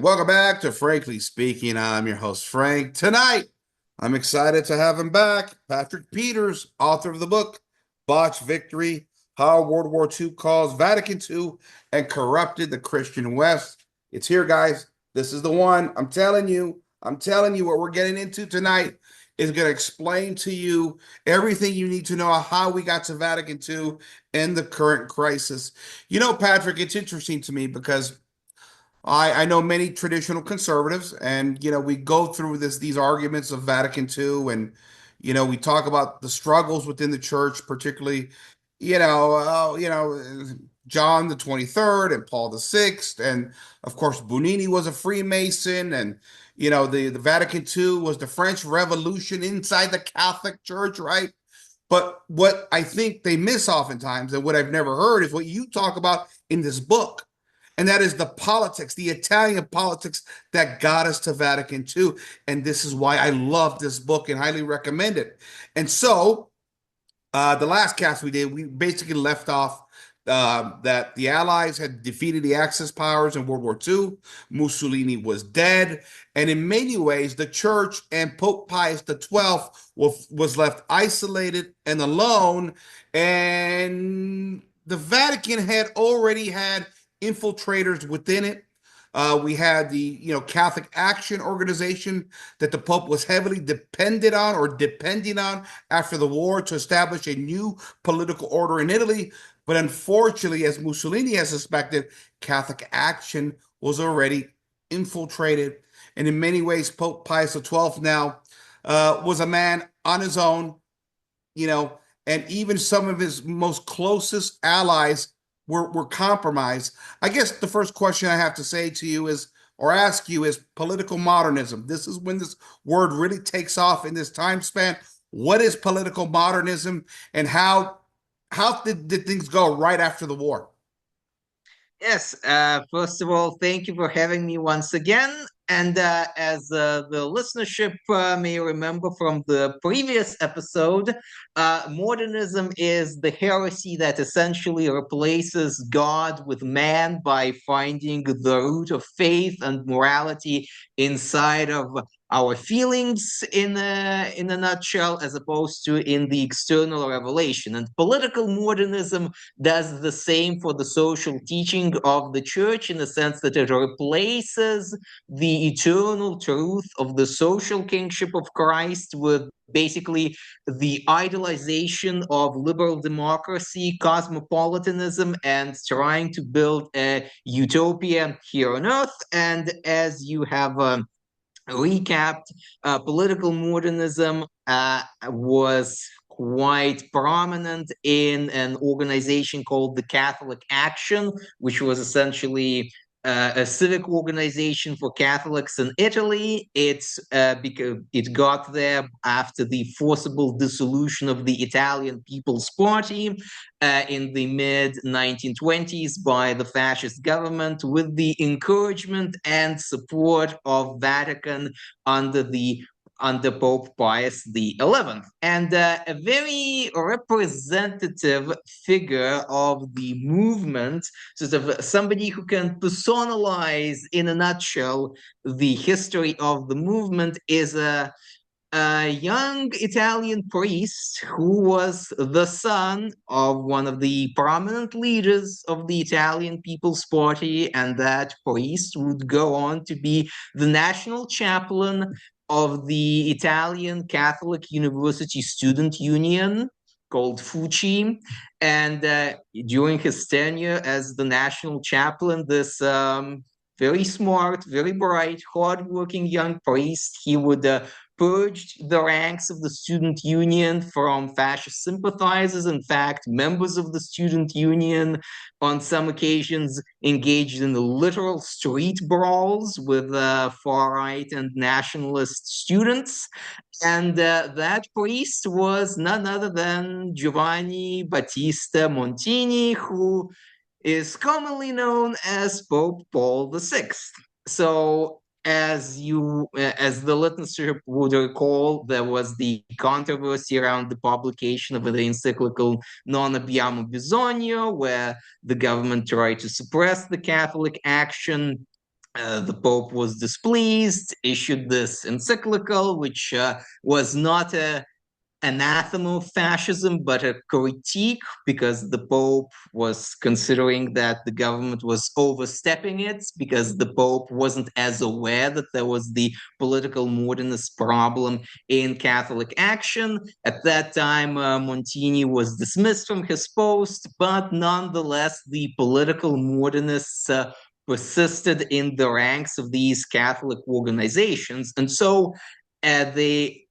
And welcome back to Frankly Speaking. I'm your host, Frank. Tonight, I'm excited to have him back. Patrick Peters, author of the book, Botched Victory, How World War II Caused Vatican II and Corrupted the Christian West. It's here, guys. This is the one. I'm telling you what we're getting into tonight is going to explain to you everything you need to know how we got to Vatican II and the current crisis. You know, Patrick, it's interesting to me because I know many traditional conservatives, and we go through these arguments of Vatican II, and we talk about the struggles within the church, particularly John the 23rd and Paul the Sixth, and of course Montini was a Freemason, and the Vatican II was the French Revolution inside the Catholic Church, right? But what I think they miss oftentimes, and what I've never heard, is what you talk about in this book. And that is the politics, the Italian politics that got us to Vatican II. And this is why I love this book and highly recommend it. And so the last cast we did, we basically left off that the Allies had defeated the Axis powers in World War II. Mussolini was dead. And in many ways, the church and Pope Pius XII was left isolated and alone. And the Vatican had already had infiltrators within it. We had the Catholic Action Organization that the Pope was heavily depending on after the war to establish a new political order in Italy. But unfortunately, as Mussolini has suspected, Catholic Action was already infiltrated. And in many ways, Pope Pius XII now was a man on his own, and even some of his most closest allies were compromised. I guess the first question I have to say to you is, or ask you, is political modernism. This is when this word really takes off in this time span. What is political modernism, and how did things go right after the war? Yes, first of all, thank you for having me once again. And as the listenership may remember from the previous episode, modernism is the heresy that essentially replaces God with man by finding the root of faith and morality inside of our feelings in a nutshell, as opposed to in the external revelation. And political modernism does the same for the social teaching of the church, in the sense that it replaces the eternal truth of the social kingship of Christ with basically the idolization of liberal democracy, cosmopolitanism, and trying to build a utopia here on earth. And as you have recapped, political modernism was quite prominent in an organization called the Catholic Action, which was essentially a civic organization for Catholics in Italy. Because it got there after the forcible dissolution of the Italian People's Party in the mid 1920s by the fascist government, with the encouragement and support of Vatican under Pope Pius XI. And a very representative figure of the movement, sort of somebody who can personalize in a nutshell the history of the movement, is a young Italian priest who was the son of one of the prominent leaders of the Italian People's Party. And that priest would go on to be the national chaplain of the Italian Catholic University Student Union, called FUCI. And during his tenure as the national chaplain, this very smart, very bright, hardworking young priest, he would purge the ranks of the student union from fascist sympathizers. In fact, members of the student union on some occasions engaged in the literal street brawls with far-right and nationalist students. And that priest was none other than Giovanni Battista Montini, who is commonly known as Pope Paul VI. So, as the listenership would recall, there was the controversy around the publication of the encyclical Non Abbiamo Bisogno, where the government tried to suppress the Catholic Action The Pope was displeased, issued this encyclical, which was not a anathema of fascism, but a critique, because the Pope was considering that the government was overstepping it, because the Pope wasn't as aware that there was the political modernist problem in Catholic action. At that time, Montini was dismissed from his post, but nonetheless, the political modernists persisted in the ranks of these Catholic organizations. And so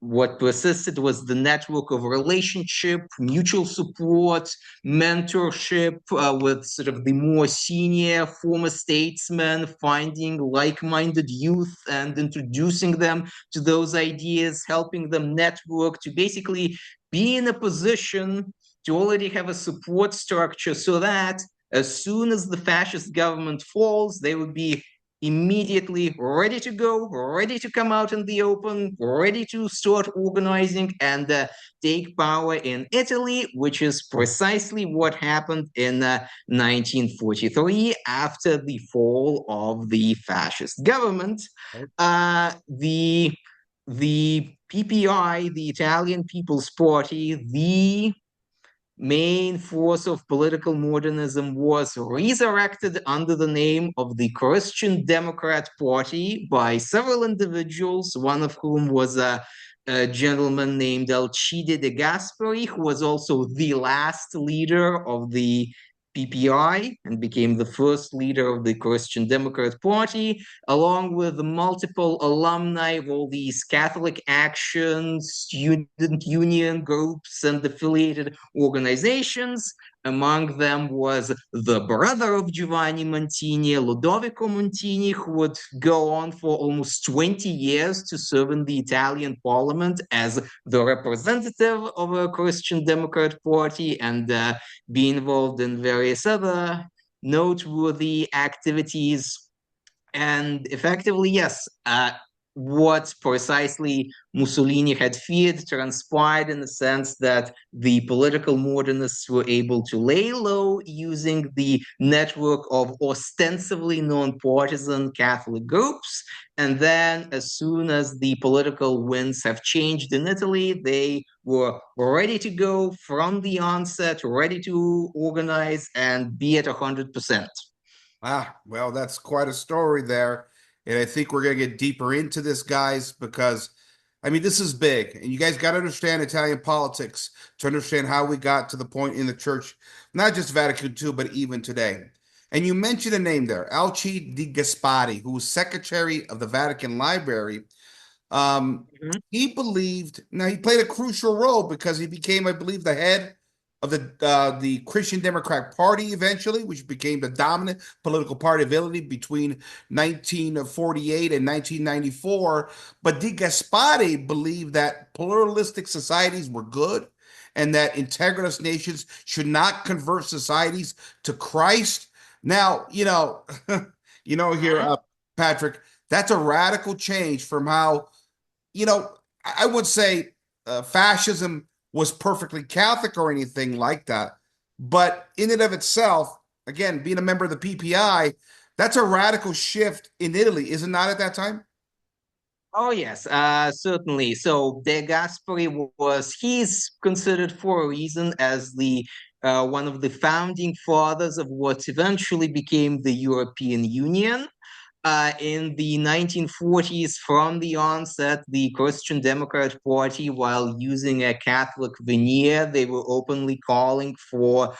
what persisted was the network of relationship, mutual support, mentorship with sort of the more senior former statesmen, finding like-minded youth and introducing them to those ideas, helping them network to basically be in a position to already have a support structure so that as soon as the fascist government falls, they would be immediately ready to go, ready to come out in the open, ready to start organizing and take power in Italy, which is precisely what happened in 1943 after the fall of the fascist government. The PPI, the Italian People's Party, the main force of political modernism, was resurrected under the name of the Christian Democrat Party by several individuals, one of whom was a gentleman named Alcide De Gasperi, who was also the last leader of the PPI and became the first leader of the Christian Democrat Party, along with multiple alumni of all these Catholic Action, student union groups, and affiliated organizations. Among them was the brother of Giovanni Montini, Ludovico Montini, who would go on for almost 20 years to serve in the Italian parliament as the representative of a Christian Democrat Party and be involved in various other noteworthy activities. And effectively, yes, what precisely Mussolini had feared transpired in the sense that the political modernists were able to lay low using the network of ostensibly non-partisan Catholic groups. And then, as soon as the political winds have changed in Italy, they were ready to go from the onset, ready to organize and be at 100%. Well, that's quite a story there. And I think we're going to get deeper into this, guys, because I mean, this is big. And you guys got to understand Italian politics to understand how we got to the point in the church, not just Vatican II, but even today. And you mentioned a name there, Alcide De Gasperi, who was secretary of the Vatican Library. Mhm. He believed, now he played a crucial role because he became, I believe, the head of the Christian Democrat Party eventually, which became the dominant political party of Italy between 1948 and 1994. But De Gasperi believed that pluralistic societies were good and that integritous nations should not convert societies to Christ. Now, here, Mhm. Patrick, that's a radical change from how I would say fascism was perfectly Catholic or anything like that. But in and of itself, again, being a member of the PPI, that's a radical shift in Italy, is it not at that time? Oh yes, certainly. So De Gasperi he's considered for a reason as the one of the founding fathers of what eventually became the European Union. In the 1940s, from the onset, the Christian Democrat Party, while using a Catholic veneer, they were openly calling for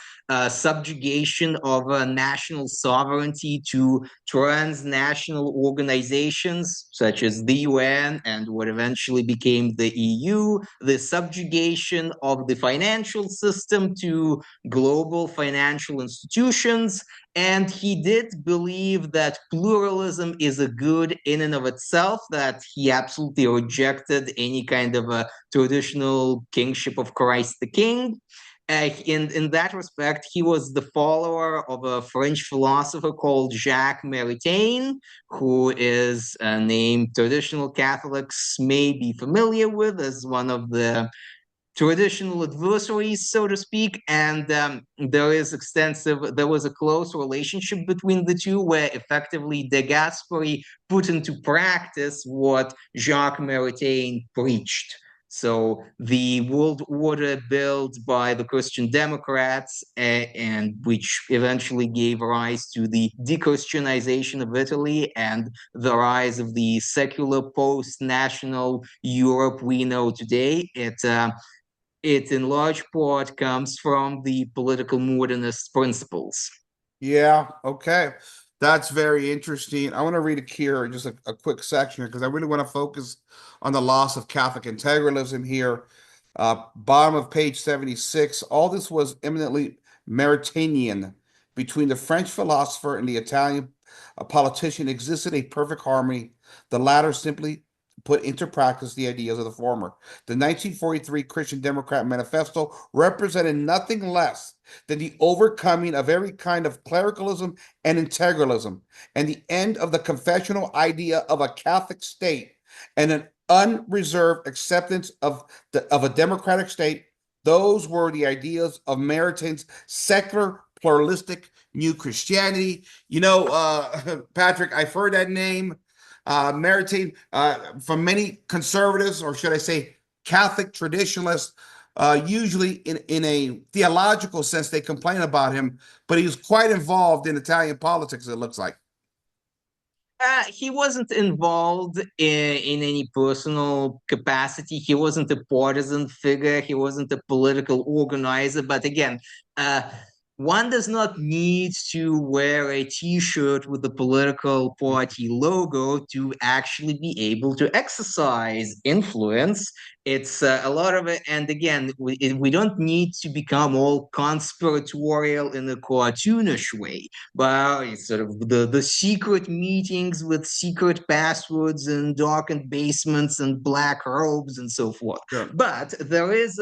subjugation of national sovereignty to transnational organizations such as the UN and what eventually became the EU, the subjugation of the financial system to global financial institutions. And he did believe that pluralism is a good in and of itself, that he absolutely rejected any kind of a traditional kingship of Christ the King. In that respect, he was the follower of a French philosopher called Jacques Maritain, who is a name traditional Catholics may be familiar with as one of the traditional adversaries, so to speak, and there was a close relationship between the two, where effectively De Gasperi put into practice what Jacques Maritain preached. So the world order built by the Christian Democrats, and which eventually gave rise to the de-Christianization of Italy and the rise of the secular post-national Europe we know today, it in large part comes from the political modernist principles. Yeah, okay. That's very interesting. I want to read here just a quick section because I really want to focus on the loss of Catholic integralism here. Bottom of page 76. All this was eminently Maritanian. Between the French philosopher and the Italian politician existed a perfect harmony. The latter simply put into practice the ideas of the former. The 1943 Christian Democrat Manifesto represented nothing less than the overcoming of every kind of clericalism and integralism, and the end of the confessional idea of a Catholic state and an unreserved acceptance of a democratic state. Those were the ideas of Maritain's secular, pluralistic new Christianity. Patrick, I've heard that name. Maritain, from many conservatives, or should I say Catholic traditionalists, usually in a theological sense, they complain about him, but he was quite involved in Italian politics, it looks like. He wasn't involved in any personal capacity. He wasn't a partisan figure. He wasn't a political organizer. But again, uh, one does not need to wear a T-shirt with the political party logo to actually be able to exercise influence. It's a lot of it, and again, we don't need to become all conspiratorial in a cartoonish way. But it's sort of the secret meetings with secret passwords and darkened basements and black robes and so forth. Sure. But there is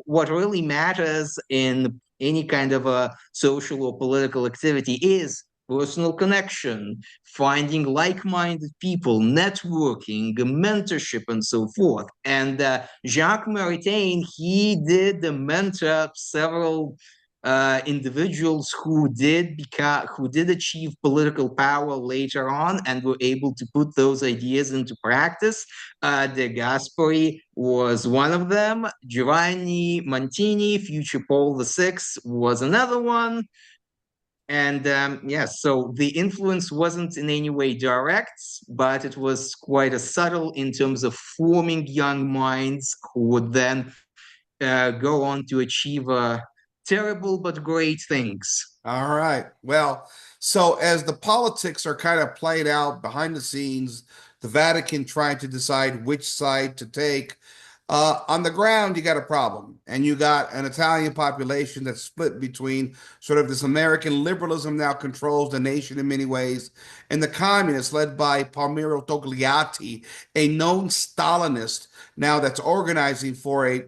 what really matters in any kind of a social or political activity is personal connection, finding like-minded people, networking, mentorship, and so forth. And Jacques Maritain, he did mentor several individuals who did achieve political power later on and were able to put those ideas into practice. De Gasperi was one of them. Giovanni Montini, future Paul VI, was another one. And yes, so the influence wasn't in any way direct, but it was quite a subtle in terms of forming young minds who would then go on to achieve terrible but great things. All right. Well, so as the politics are kind of played out behind the scenes, the Vatican trying to decide which side to take, on the ground, you got a problem. And you got an Italian population that's split between sort of this American liberalism now controls the nation in many ways, and the communists led by Palmiro Togliatti, a known Stalinist now that's organizing for a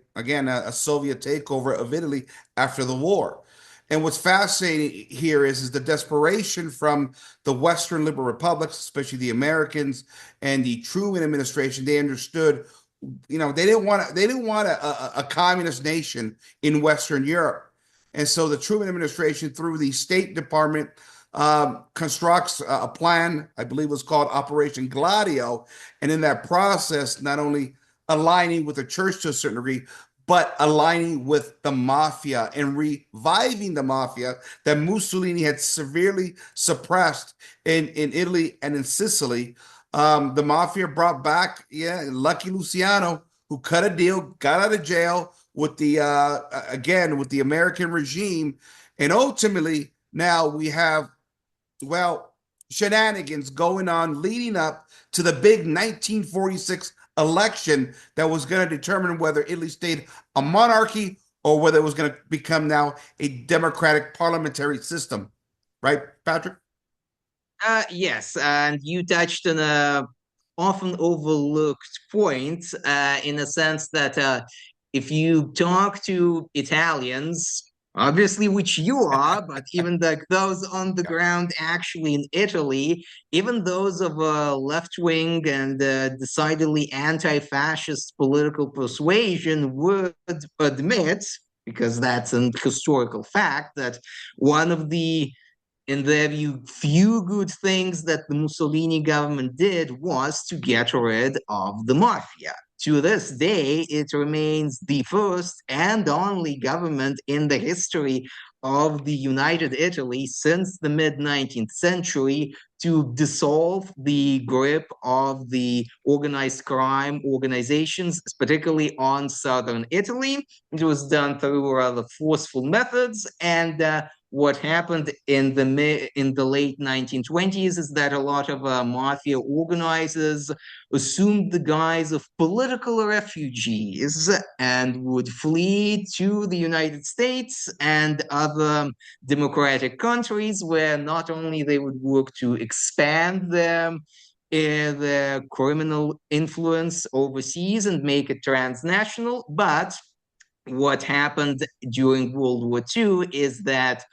Soviet takeover of Italy after the war. And what's fascinating here is the desperation from the Western liberal republics, especially the Americans and the Truman administration. They understood, they didn't want a communist nation in Western Europe. And so the Truman administration, through the State Department, constructs a plan, I believe it was called Operation Gladio. And in that process, not only aligning with the church to a certain degree, but aligning with the mafia and reviving the mafia that Mussolini had severely suppressed in Italy and in Sicily. The mafia brought back, Lucky Luciano, who cut a deal, got out of jail with with the American regime, and ultimately now we have, well, shenanigans going on leading up to the big 1946 election that was going to determine whether Italy stayed a monarchy or whether it was going to become now a democratic parliamentary system. Right, Patrick? Yes, and you touched on a often overlooked point in a sense that if you talk to Italians obviously, which you are, but even like those on the ground actually in Italy, even those of a left-wing and decidedly anti-fascist political persuasion would admit, because that's an historical fact, that one of the, in their view, few good things that the Mussolini government did was to get rid of the mafia. To this day, it remains the first and only government in the history of the United Italy since the mid 19th century to dissolve the grip of the organized crime organizations, particularly on southern Italy. It was done through rather forceful methods, and what happened in the late 1920s is that a lot of mafia organizers assumed the guise of political refugees and would flee to the United States and other democratic countries where not only they would work to expand their criminal influence overseas and make it transnational, but what happened during World War II is that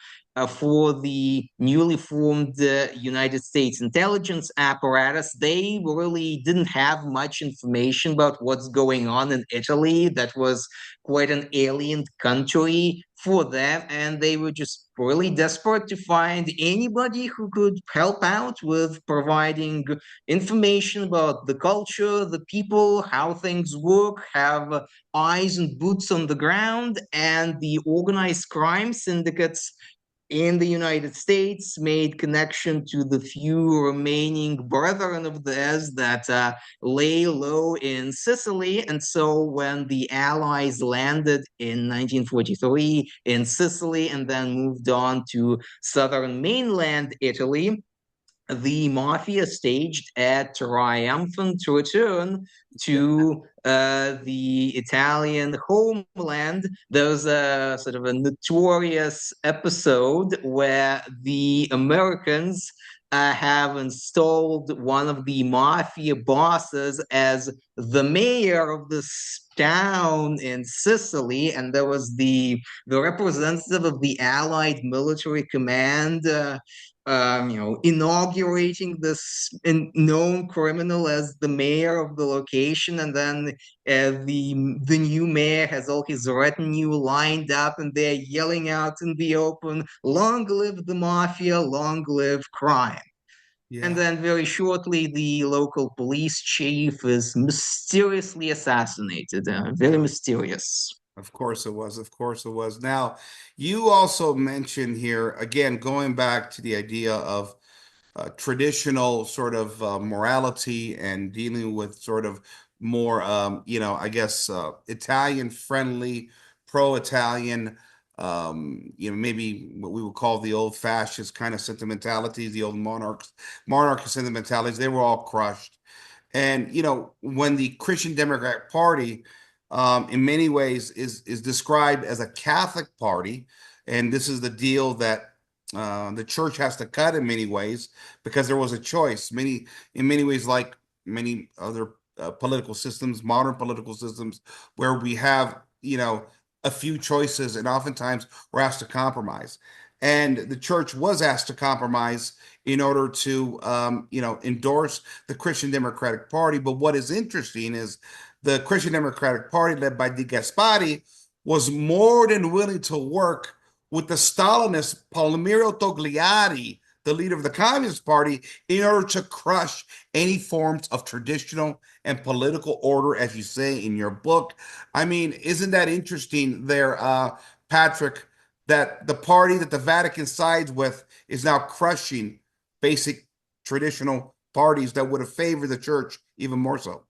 for the newly formed United States intelligence apparatus, they really didn't have much information about what's going on in Italy. That was quite an alien country for them, and they were just really desperate to find anybody who could help out with providing information about the culture, the people, how things work, have eyes and boots on the ground, and the organized crime syndicates in the United States made connection to the few remaining brethren of theirs that lay low in Sicily. And so when the Allies landed in 1943 in Sicily and then moved on to southern mainland Italy, the mafia staged a triumphant return to the Italian homeland. There was a sort of a notorious episode where the Americans have installed one of the mafia bosses as the mayor of this town in Sicily, and there was the representative of the Allied military command inaugurating this known criminal as the mayor of the location, and then the new mayor has all his retinue lined up, and they're yelling out in the open, "Long live the mafia! Long live crime!" And Yeah. then very shortly, the local police chief is mysteriously assassinated. Very Yeah. mysterious. Of course it was. Of course it was. Now, you also mentioned here, again, going back to the idea of traditional sort of morality and dealing with sort of more, I guess, Italian friendly, pro-Italian, maybe what we would call the old fascist kind of sentimentalities, the old monarch sentimentalities, they were all crushed. And, when the Christian Democratic Party, in many ways, is described as a Catholic party, and this is the deal that the church has to cut in many ways because there was a choice. In many ways, like many other political systems, modern political systems, where we have, a few choices, and oftentimes we're asked to compromise. And the church was asked to compromise in order to, endorse the Christian Democratic Party. But what is interesting is the Christian Democratic Party, led by De Gasperi, was more than willing to work with the Stalinist Palmiro Togliatti, the leader of the Communist Party, in order to crush any forms of traditional and political order, as you say in your book. I mean, isn't that interesting there, Patrick, that the party that the Vatican sides with is now crushing basic traditional parties that would have favored the church even more so?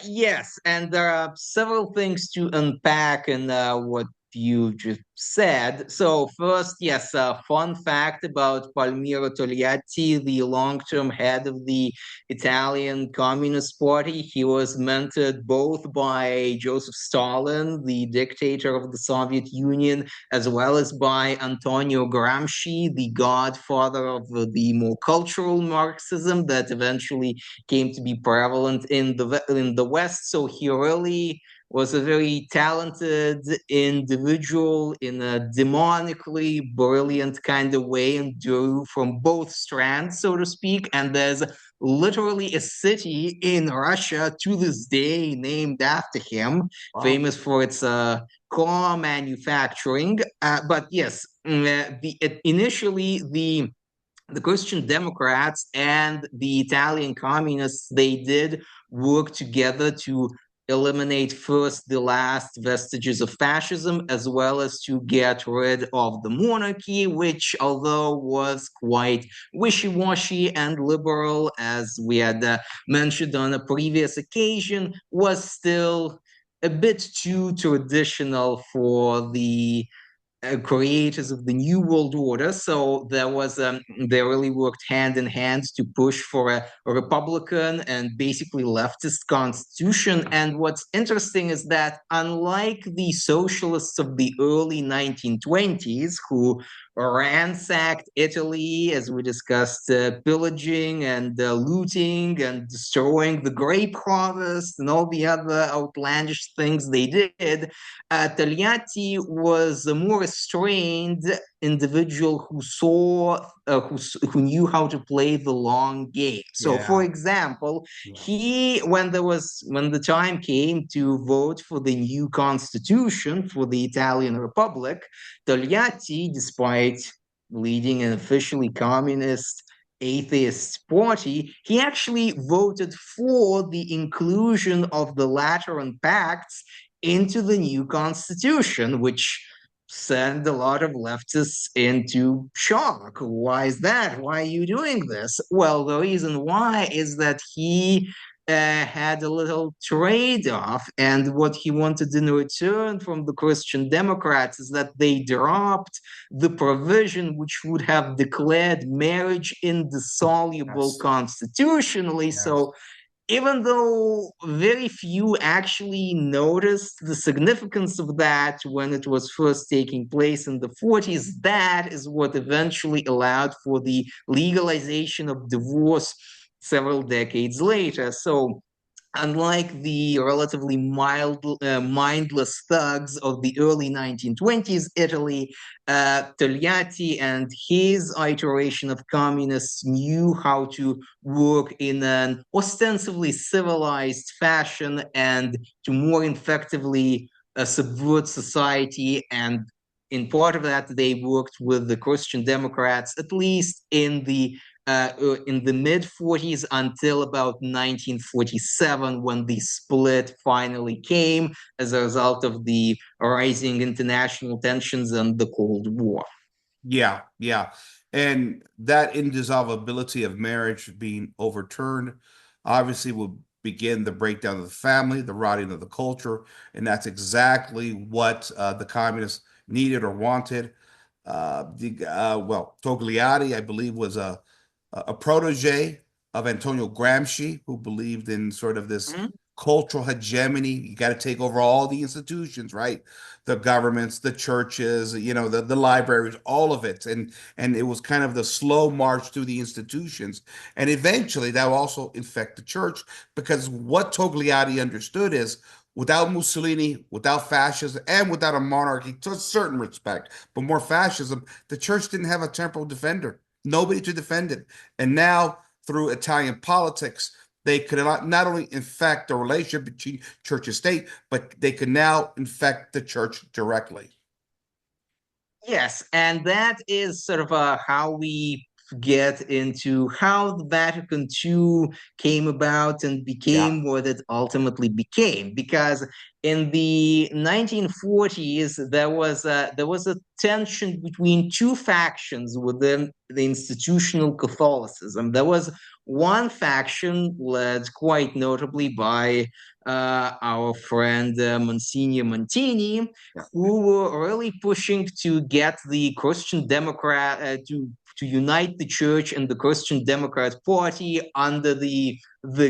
Yes, and there are several things to unpack in what you just said. So first, yes, a fun fact about Palmiro Togliatti, the long-term head of the Italian Communist Party. He was mentored both by Joseph Stalin, the dictator of the Soviet Union, as well as by Antonio Gramsci, the godfather of the more cultural Marxism that eventually came to be prevalent in the West. So he really was a very talented individual in a demonically brilliant kind of way and drew from both strands, so to speak. And there's literally a city in Russia to this day named after him, Wow. famous for its car manufacturing. But yes, initially the Christian Democrats and the Italian communists, they did work together to eliminate first the last vestiges of fascism, as well as to get rid of the monarchy, which, although was quite wishy-washy and liberal, as we had mentioned on a previous occasion, was still a bit too traditional for the creators of the New World Order. So they really worked hand in hand to push for a Republican and basically leftist constitution. And what's interesting is that unlike the socialists of the early 1920s, who ransacked Italy, as we discussed, pillaging and looting and destroying the grape harvest and all the other outlandish things they did, Togliatti was a more restrained individual who who knew how to play the long game. So, for Yeah. example, Yeah. when the time came to vote for the new constitution for the Italian Republic, Togliatti, despite leading an officially communist atheist party, he actually voted for the inclusion of the Lateran Pacts into the new constitution, which sent a lot of leftists into shock. Why is that? Why are you doing this? Well, the reason why is that he had a little trade off, and what he wanted in return from the Christian Democrats is that they dropped the provision which would have declared marriage indissoluble Yes. constitutionally. Yes. So even though very few actually noticed the significance of that when it was first taking place in the 40s, that is what eventually allowed for the legalization of divorce several decades later. So unlike the relatively mindless thugs of the early 1920s Italy, Togliatti and his iteration of communists knew how to work in an ostensibly civilized fashion and to more effectively subvert society. And in part of that, they worked with the Christian Democrats, at least in the mid 40s until about 1947, when the split finally came as a result of the rising international tensions and the Cold War. Yeah, yeah. And that indissolubility of marriage being overturned obviously will begin the breakdown of the family, the rotting of the culture, and that's exactly what the communists needed or wanted. Well, Togliatti, I believe, was a protege of Antonio Gramsci, who believed in sort of this Mhm. cultural hegemony. You got to take over all the institutions, right? The governments, the churches, the libraries, all of it. And it was kind of the slow march through the institutions. And eventually that will also infect the church, because what Togliatti understood is without Mussolini, without fascism, and without a monarchy to a certain respect, but more fascism, the church didn't have a temporal defender, nobody to defend it. And now, through Italian politics, they could not only infect the relationship between church and state, but they could now infect the church directly. Yes, and that is sort of how we get into how the Vatican II came about and Yeah. became what it ultimately became. Because in the 1940s, there was a tension between two factions within the institutional Catholicism. There was one faction led quite notably by our friend Monsignor Montini, who were really pushing to get the Christian Democrat to unite the church and the Christian Democrat Party under the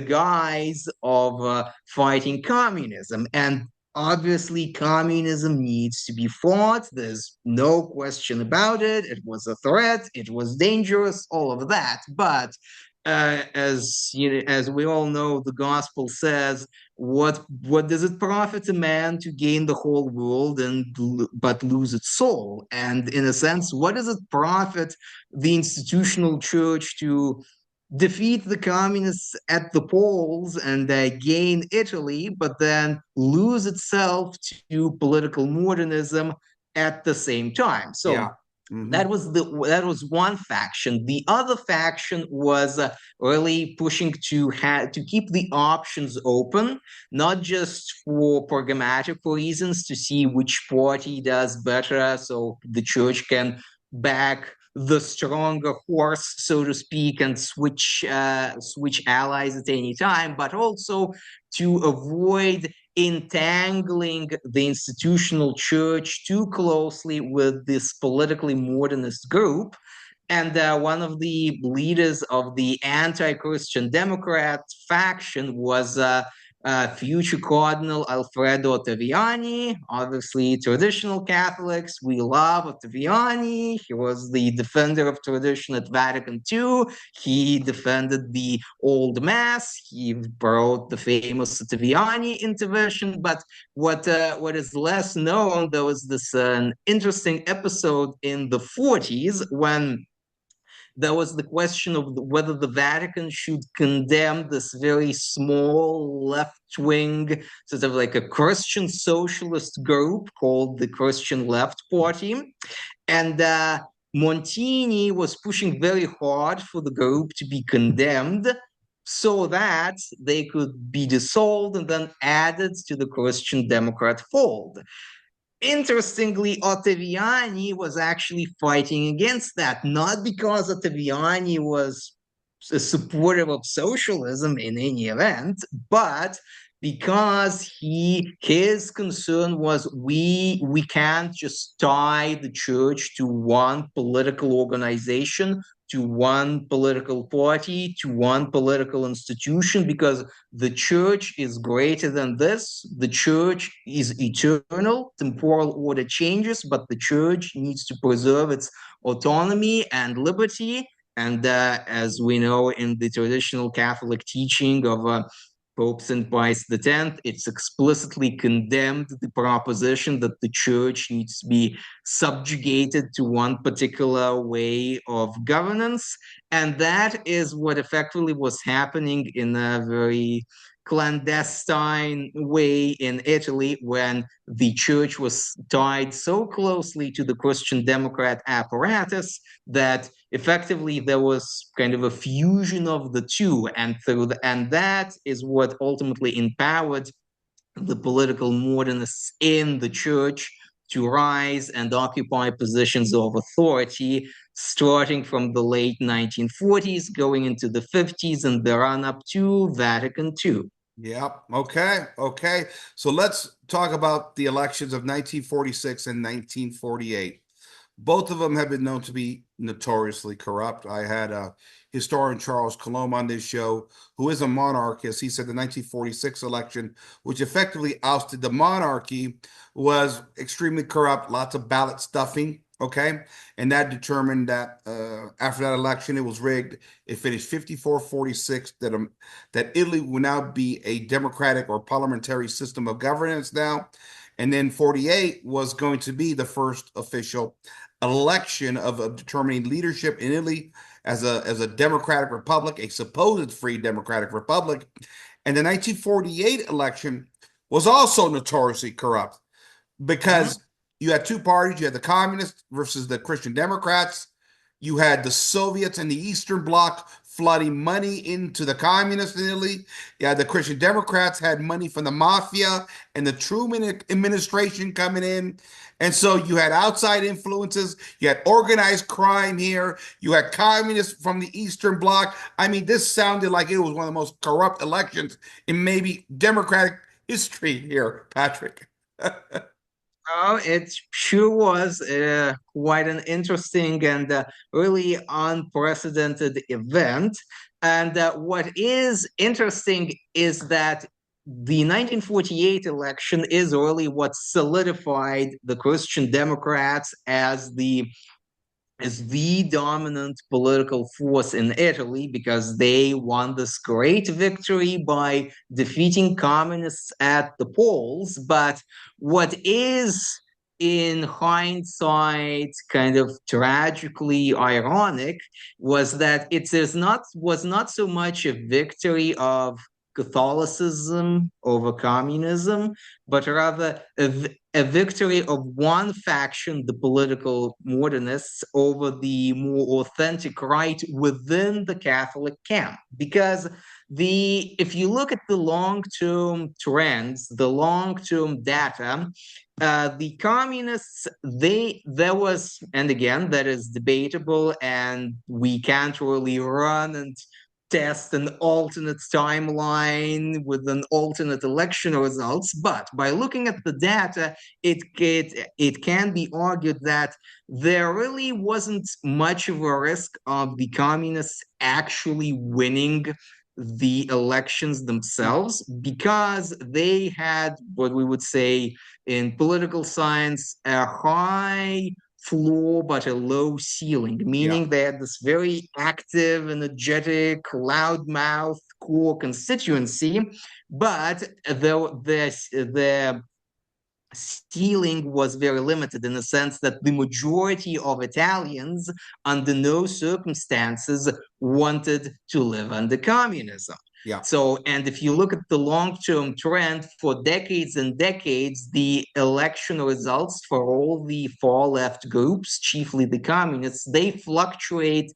guise of fighting communism. And obviously, communism needs to be fought. There's no question about it. It was a threat. It was dangerous. All of that. But as we all know, the gospel says, what does it profit a man to gain the whole world and but lose its soul? And in a sense, what does it profit the institutional church to defeat the communists at the polls and gain Italy, but then lose itself to political modernism at the same time? Yeah. So Hmm. that was one faction. The other faction was really pushing to keep the options open, not just for programmatic reasons to see which party does better, so the church can back the stronger horse, so to speak, and switch allies at any time, but also to avoid entangling the institutional church too closely with this politically modernist group. And one of the leaders of the anti-Christian Democrat faction was future Cardinal Alfredo Ottaviani. Obviously, traditional Catholics, we love Ottaviani. He was the defender of tradition at Vatican II. He defended the Old Mass. He wrote the famous Ottaviani intervention. But what is less known, there was this interesting episode in the 40s when there was the question of whether the Vatican should condemn this very small left wing, sort of like a Christian socialist group called the Christian Left Party. And Montini was pushing very hard for the group to be condemned so that they could be dissolved and then added to the Christian Democrat fold. Interestingly, Ottaviani was actually fighting against that, not because Ottaviani was a supporter of socialism in any event, but because his concern was we can't just tie the church to one political organization, to one political party, to one political institution, because the church is greater than this. The church is eternal. Temporal order changes, but the church needs to preserve its autonomy and liberty. And as we know in the traditional Catholic teaching of Pope St. Pius X, it's explicitly condemned the proposition that the church needs to be subjugated to one particular way of governance. And that is what effectively was happening in a very clandestine way in Italy when the church was tied so closely to the Christian Democrat apparatus that effectively there was kind of a fusion of the two, and that is what ultimately empowered the political modernists in the church to rise and occupy positions of authority, starting from the late 1940s, going into the 50s, and the run up to Vatican II. Yep. Okay. Okay. So let's talk about the elections of 1946 and 1948. Both of them have been known to be notoriously corrupt. I had historian Charles Colomb on this show, who is a monarchist. He said the 1946 election, which effectively ousted the monarchy, was extremely corrupt, lots of ballot stuffing. Okay. And that determined that after that election, it was rigged. It finished 54-46, that Italy will now be a democratic or parliamentary system of governance now. And then 48 was going to be the first official election of determining leadership in Italy as a democratic republic, a supposed free democratic republic. And the 1948 election was also notoriously corrupt Mhm. because you had two parties. You had the communists versus the Christian Democrats. You had the Soviets and the Eastern Bloc flooding money into the communists in Italy. Yeah, the Christian Democrats had money from the mafia and the Truman administration coming in. And so you had outside influences, you had organized crime here, you had communists from the Eastern Bloc. I mean, this sounded like it was one of the most corrupt elections in maybe Democratic history here, Patrick. Oh, it sure was quite an interesting and really unprecedented event. And what is interesting is that the 1948 election is really what solidified the Christian Democrats as the as the dominant political force in Italy because they won this great victory by defeating communists at the polls. But what is, in hindsight, kind of tragically ironic was that it is not was not so much a victory of Catholicism over communism, but rather a victory of one faction, the political modernists, over the more authentic right within the Catholic camp. Because if you look at the long-term trends, the long-term data, the communists, there was, and again, that is debatable, and we can't really run and test an alternate timeline with an alternate election results. But by looking at the data, it can be argued that there really wasn't much of a risk of the communists actually winning the elections themselves because they had what we would say in political science a high floor but a low ceiling, Yeah. meaning they had this very active, energetic, loudmouth core constituency, but the ceiling was very limited in the sense that the majority of Italians, under no circumstances, wanted to live under communism. Yeah. So, and if you look at the long-term trend for decades and decades, the election results for all the far left groups, chiefly the communists, they fluctuate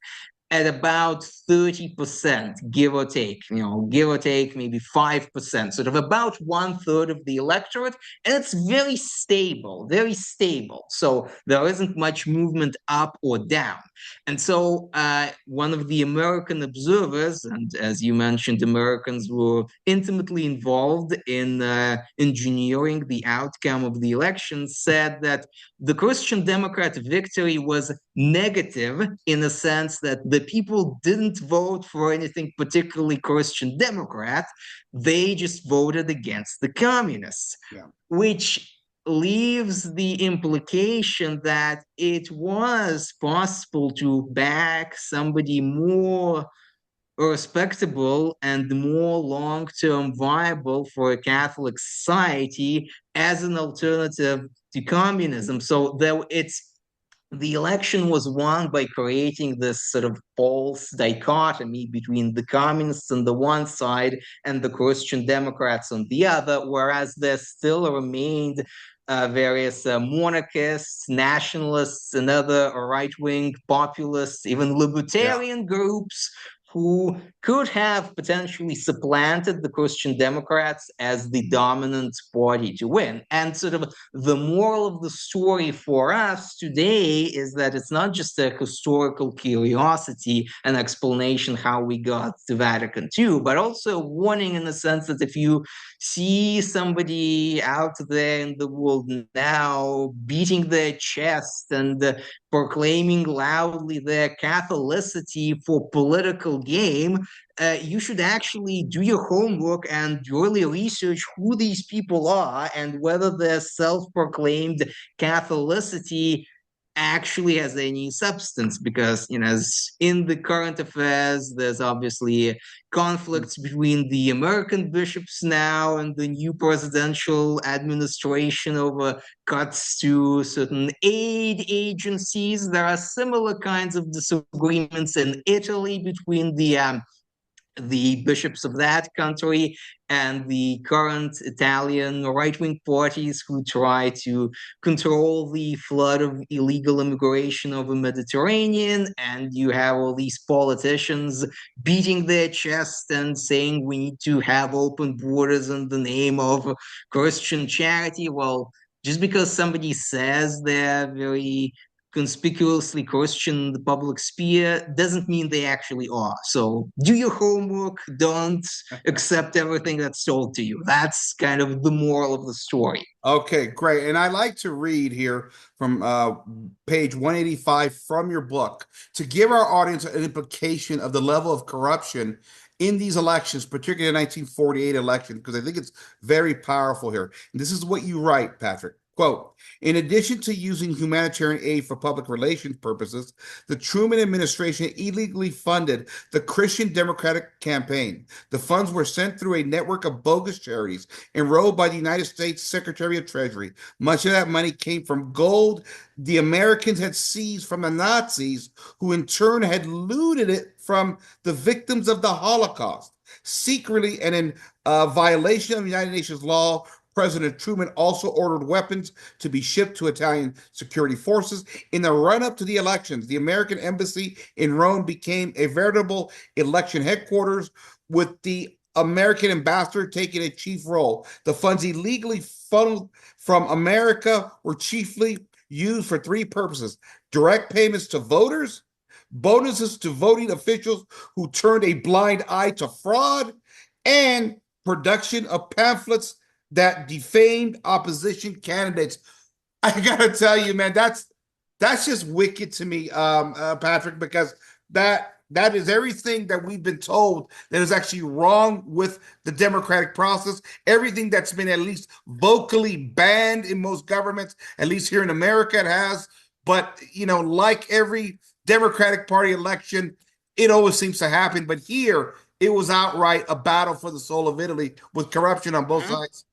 at about 30%, give or take, give or take maybe 5%, sort of about 1/3 of the electorate. And it's very stable, very stable. So there isn't much movement up or down. And so one of the American observers, and as you mentioned, Americans were intimately involved in engineering the outcome of the election, said that the Christian Democrat victory was negative in the sense that the people didn't vote for anything particularly Christian Democrat. They just voted against the communists, Yeah. which leaves the implication that it was possible to back somebody more respectable and more long-term viable for a Catholic society as an alternative to communism. So the election was won by creating this sort of false dichotomy between the communists on the one side and the Christian Democrats on the other, whereas there still remained various monarchists, nationalists, and other right-wing populists, even Yeah. libertarian groups who could have potentially supplanted the Christian Democrats as the dominant party to win. And sort of the moral of the story for us today is that it's not just a historical curiosity, an explanation how we got to Vatican II, but also a warning in the sense that if you see somebody out there in the world now beating their chest and proclaiming loudly their Catholicity for political game, you should actually do your homework and really research who these people are and whether their self-proclaimed Catholicity actually has any substance. Because, as in the current affairs, there's obviously conflicts between the American bishops now and the new presidential administration over cuts to certain aid agencies. There are similar kinds of disagreements in Italy between the bishops of that country and the current Italian right-wing parties who try to control the flood of illegal immigration over Mediterranean. And you have all these politicians beating their chest and saying we need to have open borders in the name of Christian charity. Well, just because somebody says they're very conspicuously Christian in the public sphere doesn't mean they actually are. So do your homework, don't accept everything that's told to you. That's kind of the moral of the story. Okay, great. And I like to read here from page 185 from your book to give our audience an implication of the level of corruption in these elections, particularly the 1948 election, because I think it's very powerful here. And this is what you write, Patrick. Quote, in addition to using humanitarian aid for public relations purposes, the Truman administration illegally funded the Christian Democratic Campaign. The funds were sent through a network of bogus charities enrolled by the United States Secretary of Treasury. Much of that money came from gold the Americans had seized from the Nazis, who in turn had looted it from the victims of the Holocaust. Secretly and in violation of United Nations law, President Truman also ordered weapons to be shipped to Italian security forces. In the run up to the elections, the American embassy in Rome became a veritable election headquarters, with the American ambassador taking a chief role. The funds illegally funneled from America were chiefly used for three purposes: direct payments to voters, bonuses to voting officials who turned a blind eye to fraud, and production of pamphlets that defamed opposition candidates. I gotta tell you, man, that's just wicked to me, Patrick, because that is everything that we've been told that is actually wrong with the democratic process. Everything that's been at least vocally banned in most governments, at least here in America, it has. But like every Democratic Party election, it always seems to happen. But here, it was outright a battle for the soul of Italy with corruption on both Mhm. sides.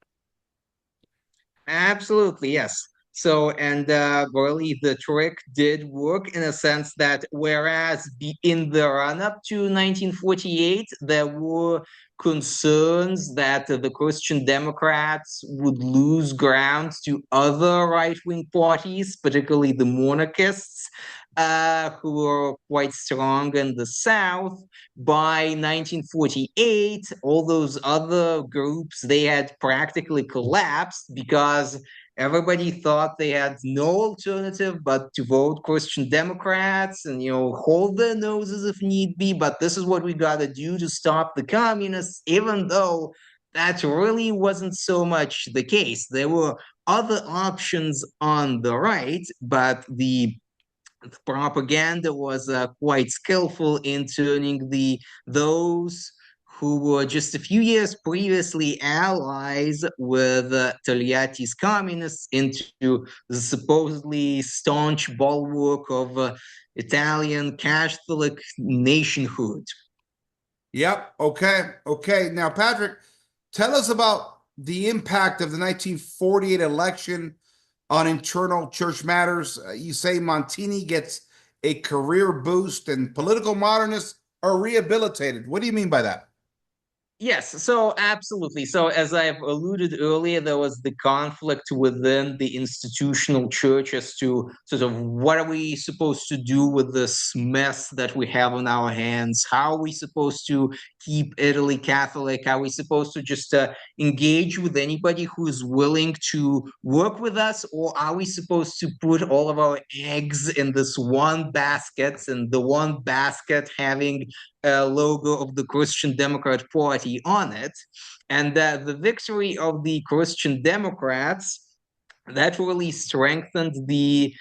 Absolutely, yes. So, and really, the trick did work in a sense that whereas in the run-up to 1948, there were concerns that the Christian Democrats would lose ground to other right-wing parties, particularly the monarchists, who were quite strong in the South. By 1948, all those other groups, they had practically collapsed because everybody thought they had no alternative but to vote Christian Democrats and hold their noses if need be. But this is what we got to do to stop the communists, even though that really wasn't so much the case. There were other options on the right, but the propaganda was quite skillful in turning those who were just a few years previously allies with Togliatti's communists into the supposedly staunch bulwark of Italian Catholic nationhood. Yep. Okay. Okay. Now, Patrick, tell us about the impact of the 1948 election on internal church matters. You say Montini gets a career boost and political modernists are rehabilitated. What do you mean by that? Yes, so absolutely. So, as I've alluded earlier, there was the conflict within the institutional church as to sort of what are we supposed to do with this mess that we have on our hands? How are we supposed to keep Italy Catholic? How are we supposed to just engage with anybody who's willing to work with us? Or are we supposed to put all of our eggs in this one basket, and the one basket having logo of the Christian Democrat Party on it. And the victory of the Christian Democrats that really strengthened the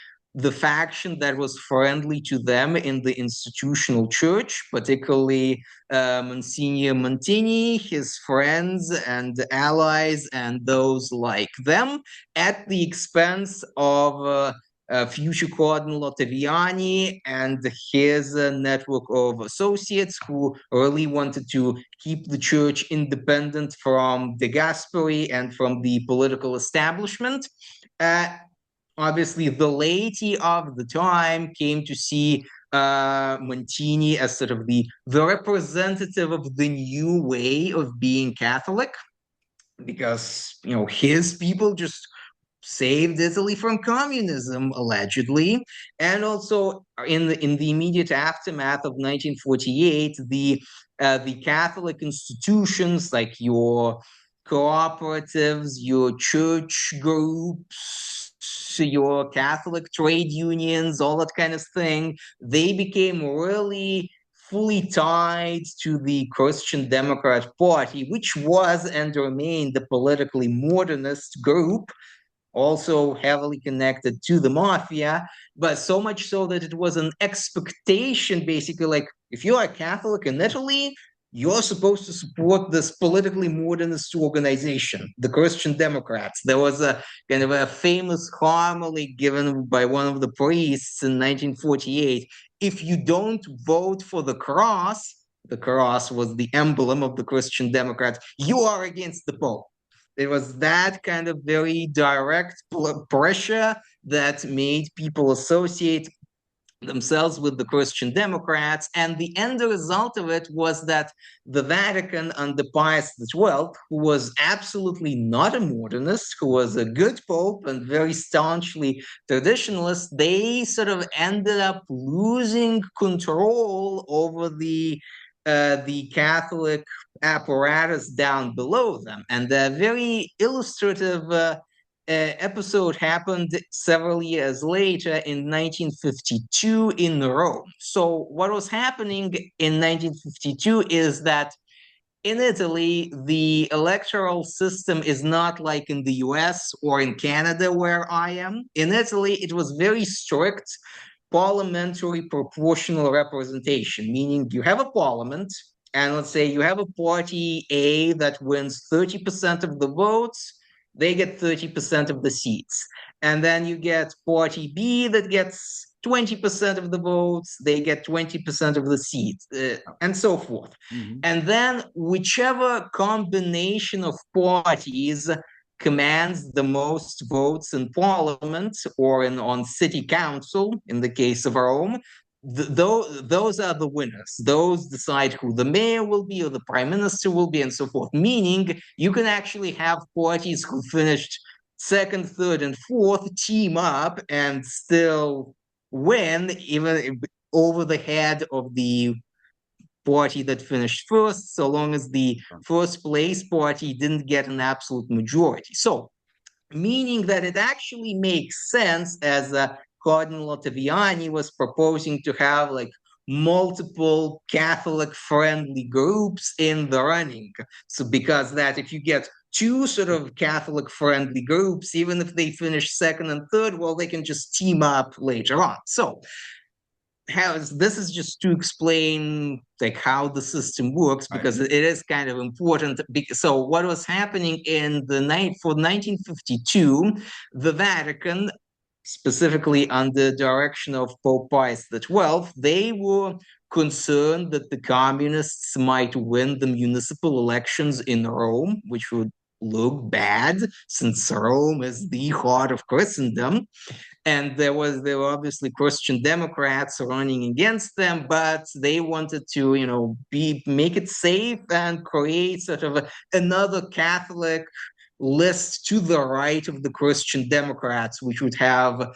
faction that was friendly to them in the institutional church, particularly Monsignor Montini, his friends and allies, and those like them, at the expense of future Cardinal Ottaviani and his network of associates who really wanted to keep the church independent from De Gasperi and from the political establishment. Uh, Obviously, the laity of the time came to see Montini as sort of the representative of the new way of being Catholic, because his people just saved Italy from communism, allegedly. And also in the immediate aftermath of 1948, the Catholic institutions like your cooperatives, your church groups, your Catholic trade unions, all that kind of thing, they became really fully tied to the Christian Democrat Party, which was and remained the politically modernist group, also heavily connected to the mafia, but so much so that it was an expectation, basically, like if you are Catholic in Italy, you're supposed to support this politically modernist organization, the Christian Democrats. There was a kind of a famous homily given by one of the priests in 1948. If you don't vote for the cross was the emblem of the Christian Democrats, you are against the Pope. It was that kind of very direct pressure that made people associate themselves with the Christian Democrats. And the end result of it was that the Vatican under Pius XII, who was absolutely not a modernist, who was a good pope and very staunchly traditionalist, they sort of ended up losing control over the Catholic apparatus down below them. And a very illustrative episode happened several years later in 1952 in Rome. So, what was happening in 1952 is that in Italy, the electoral system is not like in the US or in Canada, where I am. In Italy, it was very strict parliamentary proportional representation, meaning you have a parliament, and let's say you have a party A that wins 30% of the votes, they get 30% of the seats. And then you get party B that gets 20% of the votes, they get 20% of the seats, and so forth. Mhm. And then whichever combination of parties commands the most votes in parliament or on city council, in the case of Rome, those are the winners. Those decide who the mayor will be or the prime minister will be and so forth. Meaning you can actually have parties who finished second, third, and fourth team up and still win, even over the head of the party that finished first, so long as the first place party didn't get an absolute majority. So, meaning that it actually makes sense, as Cardinal Ottaviani was proposing, to have like multiple Catholic friendly groups in the running. So, because that if you get two sort of Catholic friendly groups, even if they finish second and third, well, they can just team up later on. So, this is just to explain like how the system works, because it is kind of important. So what was happening in the night for 1952, the Vatican, specifically under direction of Pope Pius XII, they were concerned that the communists might win the municipal elections in Rome, which would look bad since Rome is the heart of Christendom. And there were obviously Christian Democrats running against them, but they wanted to, make it safe and create sort of another Catholic list to the right of the Christian Democrats, which would have,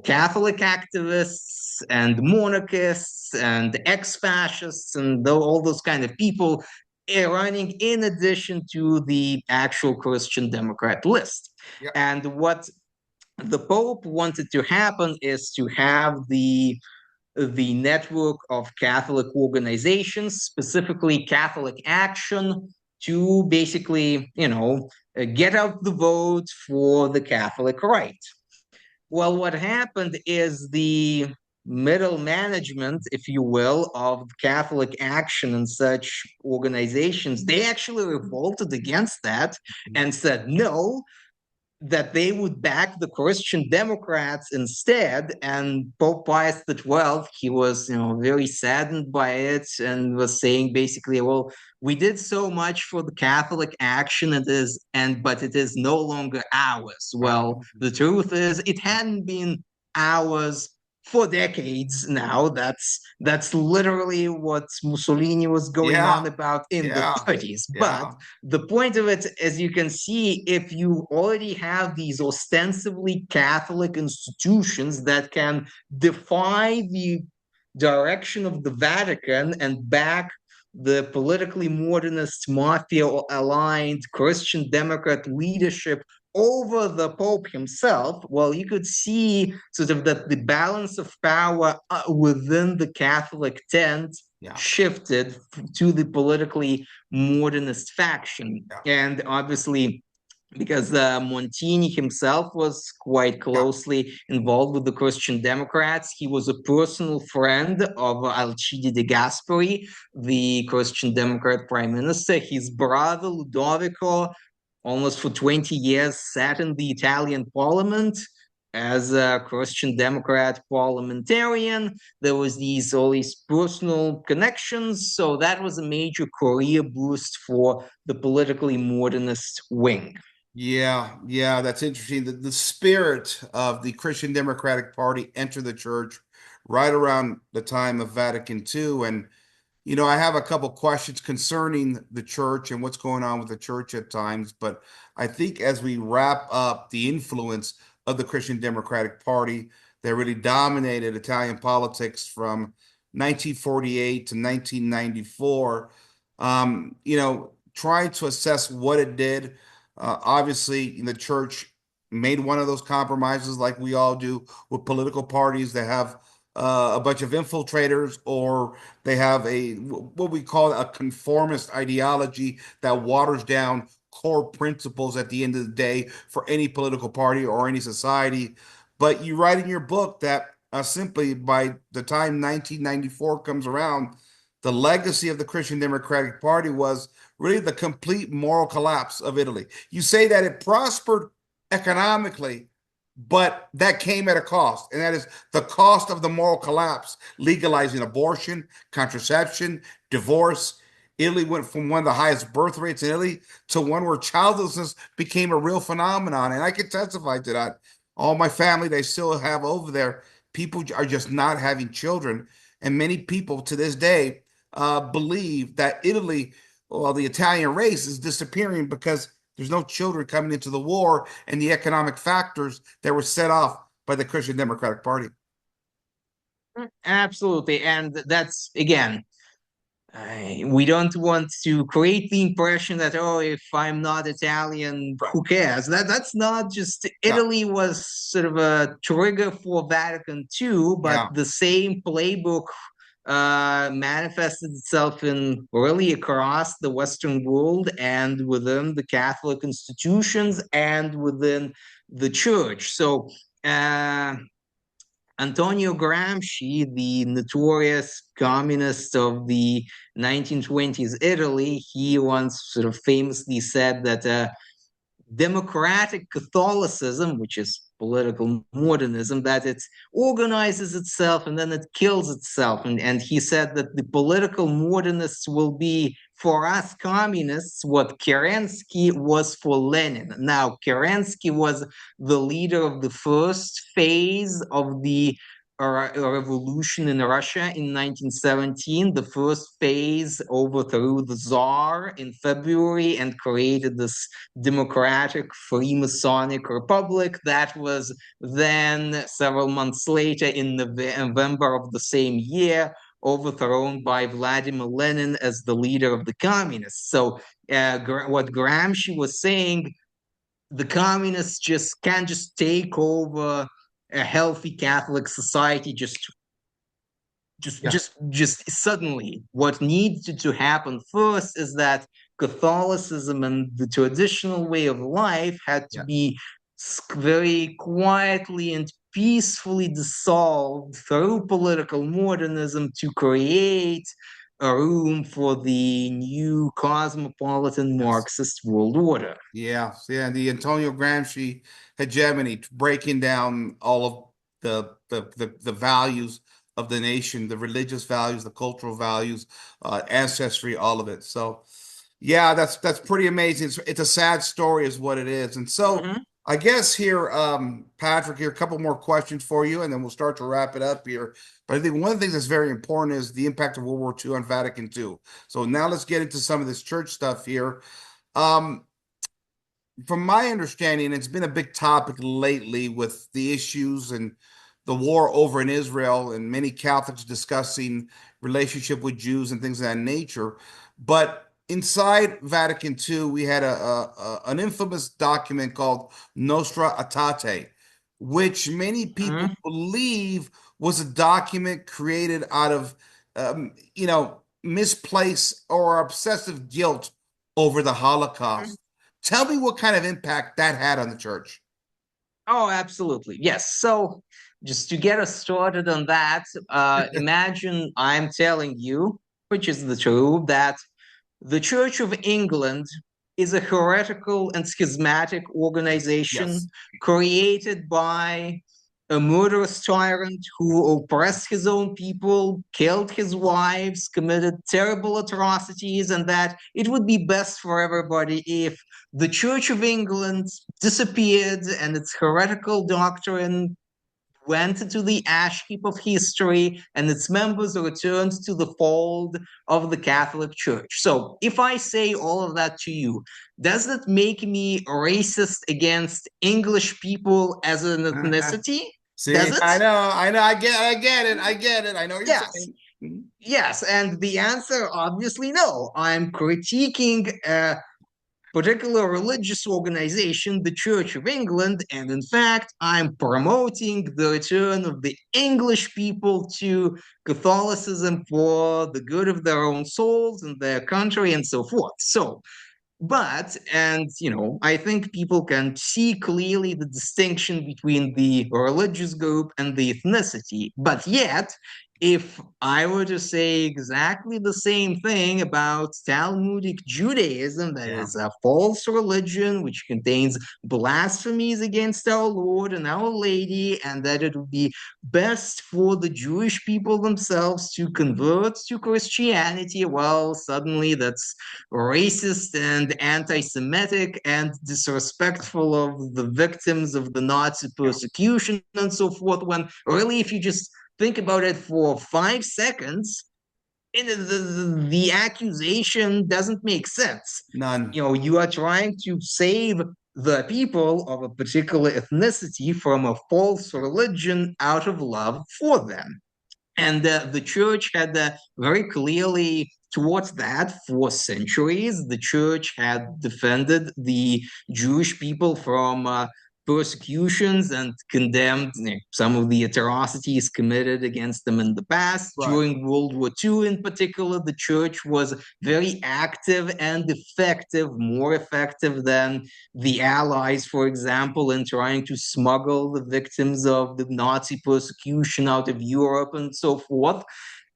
Catholic activists and monarchists and ex-fascists and all those kind of people running in addition to the actual Christian Democrat list. Yeah. And what the Pope wanted to happen is to have the network of Catholic organizations, specifically Catholic Action, to basically, get out the vote for the Catholic right. Well, what happened is the middle management, if you will, of Catholic Action and such organizations, they actually revolted against that and said, no, that they would back the Christian Democrats instead. And Pope Pius XII, he was, very saddened by it and was saying basically, well, we did so much for the Catholic Action, but it is no longer ours. Well, the truth is, it hadn't been ours for decades now. That's literally what Mussolini was going on about in the 30s. But the point of it, as you can see, if you already have these ostensibly Catholic institutions that can defy the direction of the Vatican and back the politically modernist mafia aligned Christian Democrat leadership over the Pope himself, well, you could see sort of that the balance of power within the Catholic tent shifted to the politically modernist faction. And obviously, because Montini himself was quite Yeah. closely involved with the Christian Democrats. He was a personal friend of Alcide De Gasperi, the Christian Democrat prime minister. His brother Ludovico, almost for 20 years, sat in the Italian parliament as a Christian Democrat parliamentarian. There was all these personal connections, so that was a major career boost for the politically modernist wing. Yeah, yeah, that's interesting. The spirit of the Christian Democratic Party entered the church right around the time of Vatican II. And, I have a couple questions concerning the church and what's going on with the church at times. But I think as we wrap up the influence of the Christian Democratic Party that really dominated Italian politics from 1948 to 1994, trying to assess what it did. Obviously, the church made one of those compromises, like we all do with political parties that have a bunch of infiltrators, or they have what we call a conformist ideology that waters down core principles at the end of the day for any political party or any society. But you write in your book that simply by the time 1994 comes around, the legacy of the Christian Democratic Party was really the complete moral collapse of Italy. You say that it prospered economically, but that came at a cost, and that is the cost of the moral collapse, legalizing abortion, contraception, divorce. Italy went from one of the highest birth rates in Italy to one where childlessness became a real phenomenon. And I can testify to that. All my family they still have over there, people are just not having children. And many people to this day believe that Italy, well, the Italian race is disappearing because there's no children coming into the war and the economic factors that were set off by the Christian Democratic Party. Absolutely. And that's, again, we don't want to create the impression that, oh, if I'm not Italian, Right. who cares? That's not just Yeah. Italy was sort of a trigger for Vatican II, but Yeah. the same playbook manifested itself in really across the Western world and within the Catholic institutions and within the church. So Antonio Gramsci, the notorious communist of the 1920s Italy, he once sort of famously said that democratic Catholicism, which is political modernism, that it organizes itself and then it kills itself. And he said that the political modernists will be for us communists what Kerensky was for Lenin. Now, Kerensky was the leader of the first phase of the revolution in Russia in 1917. The first phase overthrew the Tsar in February and created this democratic Freemasonic republic that was then several months later in November of the same year overthrown by Vladimir Lenin as the leader of the communists. So what Gramsci was saying, the communists just can't just take over a healthy Catholic society Yeah. just suddenly. What needed to happen first is that Catholicism and the traditional way of life had to Yeah. be very quietly and peacefully dissolved through political modernism to create a room for the new cosmopolitan Yes. Marxist world order. Yeah. Yeah. The Antonio Gramsci hegemony, breaking down all of the values of the nation, the religious values, the cultural values, ancestry, all of it. So, yeah, that's pretty amazing. It's a sad story, is what it is. And so, Mhm. I guess here, Patrick, here a couple more questions for you, and then we'll start to wrap it up here. But I think one of the things that's very important is the impact of World War II on Vatican II. So now let's get into some of this church stuff here. Um, from my understanding, it's been a big topic lately with the issues and the war over in Israel, and many Catholics discussing relationship with Jews and things of that nature. But inside Vatican II, we had an infamous document called Nostra Aetate, which many people Mhm. believe was a document created out of, misplaced or obsessive guilt over the Holocaust. Tell me what kind of impact that had on the church. Oh, absolutely. Yes. So, just to get us started on that, imagine I'm telling you, which is the truth, that the Church of England is a heretical and schismatic organization Yes. created by a murderous tyrant who oppressed his own people, killed his wives, committed terrible atrocities, and that it would be best for everybody if the Church of England disappeared and its heretical doctrine went into the ash heap of history and its members returned to the fold of the Catholic Church. So, if I say all of that to you, does that make me racist against English people as an ethnicity? See, Does it? I know, I get it. I know what you're Yes. saying. Mhm. Yes. And the answer, obviously, no. I'm critiquing particular religious organization, the Church of England, and in fact, I'm promoting the return of the English people to Catholicism for the good of their own souls and their country and so forth. So, but, and I think people can see clearly the distinction between the religious group and the ethnicity. But yet, if I were to say exactly the same thing about Talmudic Judaism, that Yeah. is a false religion which contains blasphemies against our Lord and our Lady, and that it would be best for the Jewish people themselves to convert to Christianity, well, suddenly that's racist and anti-Semitic and disrespectful of the victims of the Nazi Yeah. persecution and so forth. When really, if you just think about it for 5 seconds, the accusation doesn't make sense. None. You are trying to save the people of a particular ethnicity from a false religion out of love for them. And the church had very clearly towards that for centuries. The church had defended the Jewish people from persecutions and condemned some of the atrocities committed against them in the past. Right. During World War II, in particular, the church was very active and effective, more effective than the Allies, for example, in trying to smuggle the victims of the Nazi persecution out of Europe and so forth.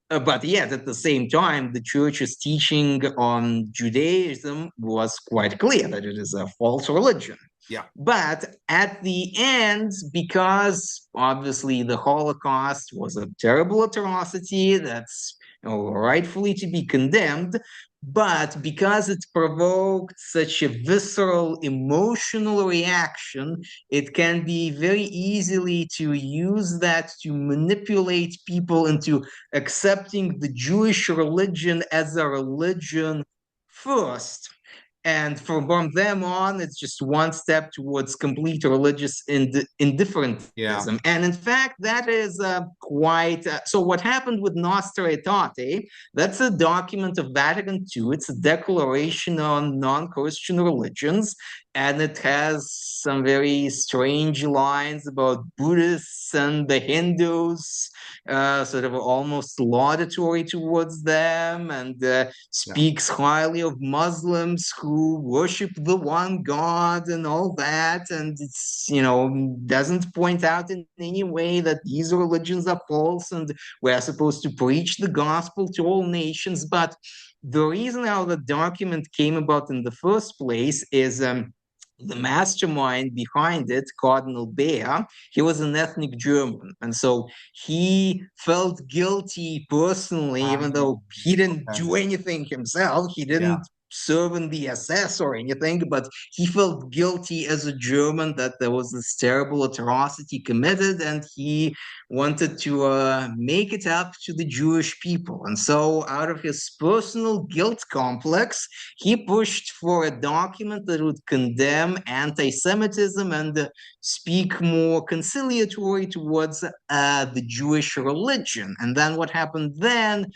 But yet, at the same time, the church's teaching on Judaism was quite clear that it is a false religion. Yeah. But at the end, because obviously the Holocaust was a terrible atrocity that's rightfully to be condemned, but because it provoked such a visceral emotional reaction, it can be very easily to use that to manipulate people into accepting the Jewish religion as a religion first. And from them on, it's just one step towards complete religious Yeah. indifferentism. And in fact, that is quite so. What happened with Nostra Aetate? That's a document of Vatican II. It's a declaration on non-Christian religions, and it has some very strange lines about Buddhists and the Hindus, sort of almost laudatory towards them, and Yeah. speaks highly of Muslims who worship the one God and all that. And it's, doesn't point out in any way that these religions are false and we're supposed to preach the gospel to all nations. But the reason how the document came about in the first place is the mastermind behind it, Cardinal Bear, he was an ethnic German. And so he felt guilty personally, even though he didn't Okay. do anything himself. He Yeah. didn't serve in the SS or anything, but he felt guilty as a German that there was this terrible atrocity committed, and he wanted to make it up to the Jewish people. And so, out of his personal guilt complex, he pushed for a document that would condemn anti Semitism and speak more conciliatory towards the Jewish religion. And then what happened then?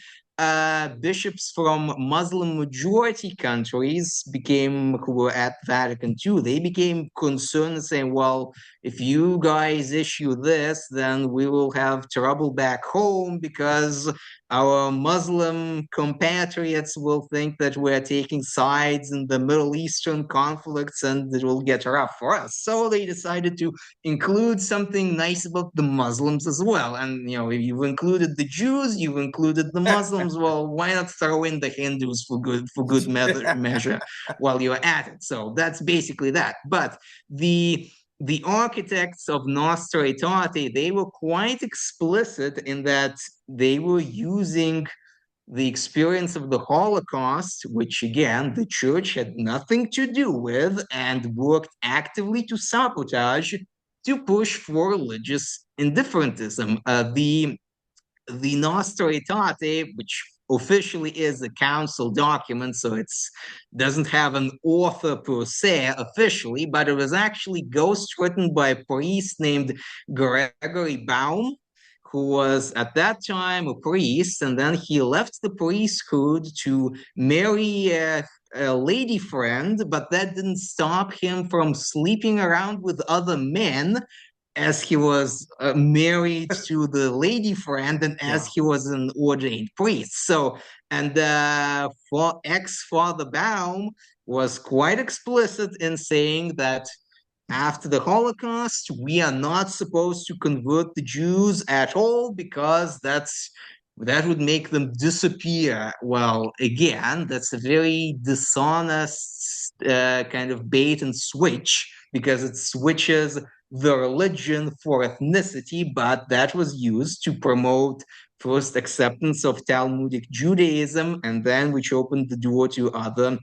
Bishops from Muslim majority countries who were at Vatican II, they became concerned and saying, well, if you guys issue this, then we will have trouble back home because our Muslim compatriots will think that we're taking sides in the Middle Eastern conflicts and it will get rough for us. So they decided to include something nice about the Muslims as well. And, if you've included the Jews, you've included the Muslims. Well, why not throw in the Hindus for good measure while you're at it? So that's basically that. But the architects of Nostra Aetate, they were quite explicit in that they were using the experience of the Holocaust, which again, the church had nothing to do with and worked actively to sabotage to push for religious indifferentism. The Nostra Aetate, which officially is a council document, so it doesn't have an author per se officially, but it was actually ghostwritten by a priest named Gregory Baum, who was at that time a priest, and then he left the priesthood to marry a lady friend, but that didn't stop him from sleeping around with other men as he was married to the lady friend and as Yeah. he was an ordained priest. So, and for ex-Father Baum was quite explicit in saying that after the Holocaust, we are not supposed to convert the Jews at all because that would make them disappear. Well, again, that's a very dishonest kind of bait and switch because it switches the religion for ethnicity, but that was used to promote first acceptance of Talmudic Judaism and then which opened the door to other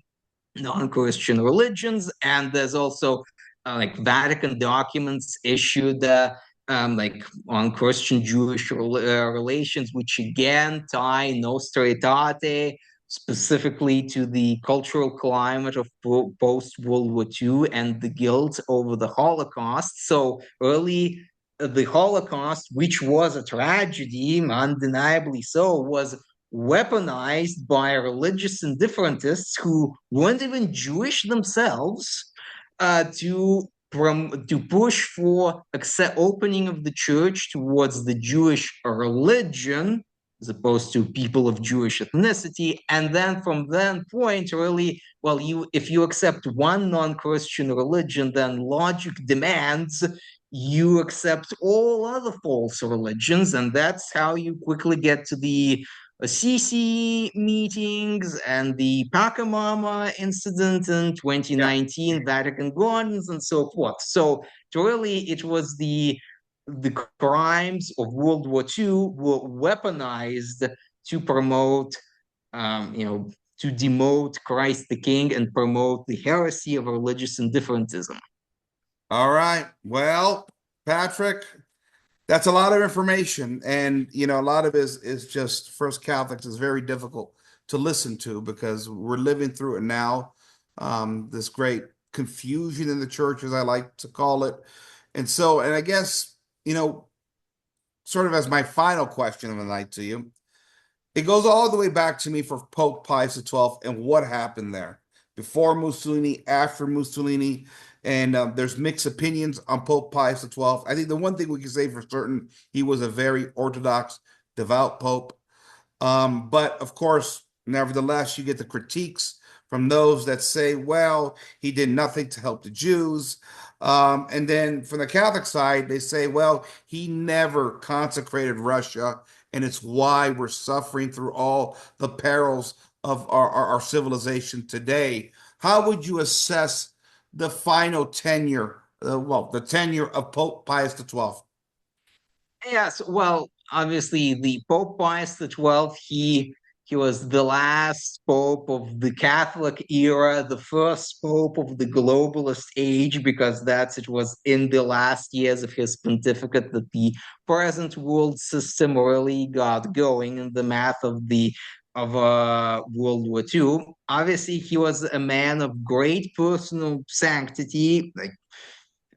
non-Christian religions. And there's also like Vatican documents issued like on Christian-Jewish relations, which again tie Nostra Aetate specifically to the cultural climate of post-World War II and the guilt over the Holocaust. So early the Holocaust, which was a tragedy, undeniably so, was weaponized by religious indifferentists who weren't even Jewish themselves to push for opening of the church towards the Jewish religion as opposed to people of Jewish ethnicity. And then from that point, really, well, if you accept one non-Christian religion, then logic demands you accept all other false religions, and that's how you quickly get to the Assisi meetings and the Pachamama incident in Yeah. 2019, Vatican Gardens, and so forth. So really, it was the crimes of World War II were weaponized to promote, to demote Christ the King and promote the heresy of religious indifferentism. All right. Well, Patrick, that's a lot of information. And, a lot of it is just First Catholics is very difficult to listen to because we're living through it now. This great confusion in the church, as I like to call it. And I guess, sort of as my final question of the night to you, it goes all the way back to me for Pope Pius XII and what happened there before Mussolini, after Mussolini, and there's mixed opinions on Pope Pius XII. I think the one thing we can say for certain, he was a very orthodox, devout pope. But of course, nevertheless, you get the critiques from those that say, well, he did nothing to help the Jews. And then from the Catholic side, they say, well, he never consecrated Russia, and it's why we're suffering through all the perils of our civilization today. How would you assess the final tenure, the tenure of Pope Pius XII? Yes, well, obviously the Pope Pius XII, he was the last pope of the Catholic era, the first pope of the globalist age, because it was in the last years of his pontificate that the present world system really got going in the math of World War II. Obviously, he was a man of great personal sanctity, like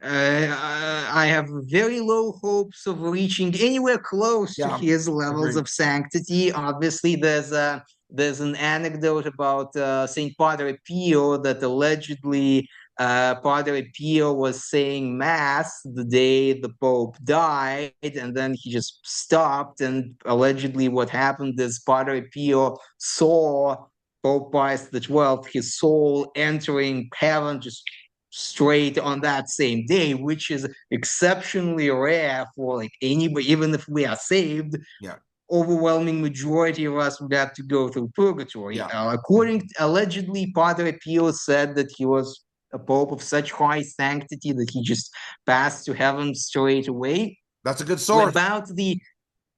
I have very low hopes of reaching anywhere close to Yeah, his levels agreed. of sanctity. Obviously, there's an anecdote about Saint Padre Pio that allegedly Padre Pio was saying mass the day the Pope died, and then he just stopped. And allegedly, what happened is Padre Pio saw Pope Pius XII, his soul entering heaven just straight on that same day, which is exceptionally rare for like anybody. Even if we are saved, Yeah. overwhelming majority of us would have to go through purgatory. Yeah. According allegedly, Padre Pio said that he was a pope of such high sanctity that he just passed to heaven straight away. That's a good source. About the